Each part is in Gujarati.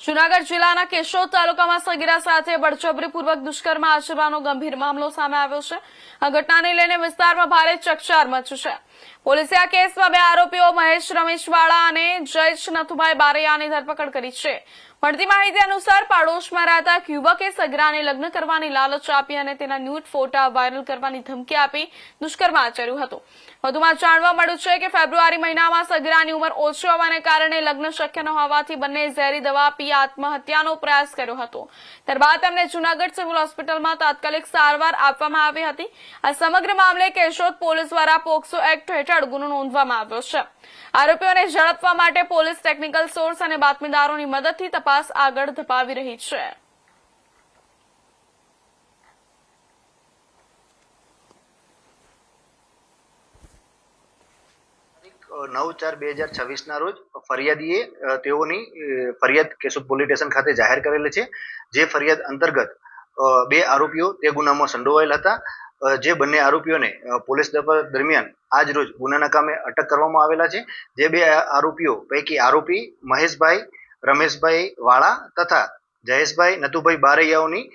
જૂનાગઢ જિલ્લાના કેશોદ તાલુકામાં સગીરા સાથે બળજબરીપૂર્વક દુષ્કર્મ આચરવાનો ગંભીર મામલો સામે આવ્યો છે। આ ઘટનાને લઈને વિસ્તારમાં ભારે ચકચાર મચી છે। પોલીસે આ કેસમાં 2 આરોપીઓ મહેશ રમેશ વાળા અને જયેશ નથુભાઈ બારૈયાની ધરપકડ કરી છે। મળતી માહિતી અનુસાર પાડોશમાં રહેતા એક યુવકે સગીરાને લગ્ન કરવાની લાલચ આપી અને તેના ન્યૂડ ફોટા વાયરલ કરવાની ધમકી આપી દુષ્કર્મ આચર્યું હતું। વધુમાં જાણવા મળ્યું છે કે ફેબ્રુઆરી મહિનામાં સગીરાની ઉંમર ઓછી હોવાને કારણે લગ્ન શક્ય ન હોવાથી બંને ઝેરી દવા પી આત્મહત્યાનો પ્રયાસ કર્યો હતો। ત્યારબાદ તેમને જૂનાગઢ સિવિલ હોસ્પિટલમાં તાત્કાલિક સારવાર આપવામાં આવી હતી। આ સમગ્ર મામલે કેશોદ પોલીસ દ્વારા પોક્સો એક્ટ હેઠળ ગુનો નોંધવામાં આવ્યો છે। આરોપીઓને ઝડપવા માટે પોલીસ ટેકનિકલ સોર્સ અને બાતમીદારોની મદદથી તપાસ આગળ ધપાવી રહી છે। 9/4/2026 ના રોજ ફરિયાદીએ તેઓની ફરિયાદ કેશોદ પોલીસ સ્ટેશન ખાતે જાહેર કરેલી છે। જે ફરિયાદ અંતર્ગત 2 આરોપીઓ તે ગુનામાં સંડોવાયેલ હતા। જે બંને આરોપીઓને પોલીસ દરમિયાન આજ રોજ ગુનાના કામે અટક કરવામાં આવેલા છે। જે 2 આરોપીઓ પૈકી આરોપી મહેશભાઈ રમેશભાઈ વાળા તથા જયેશભાઈ નથુભાઈ બારૈયાઓની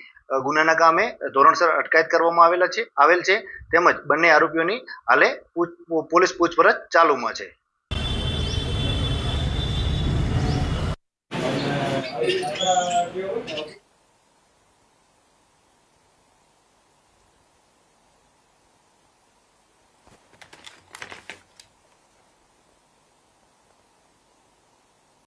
ગુનાના કામે ધોરણસર અટકાયત કરવામાં આવેલ છે। તેમજ બંને આરોપીઓની હાલે પોલીસ પૂછપરછ ચાલુમાં છે।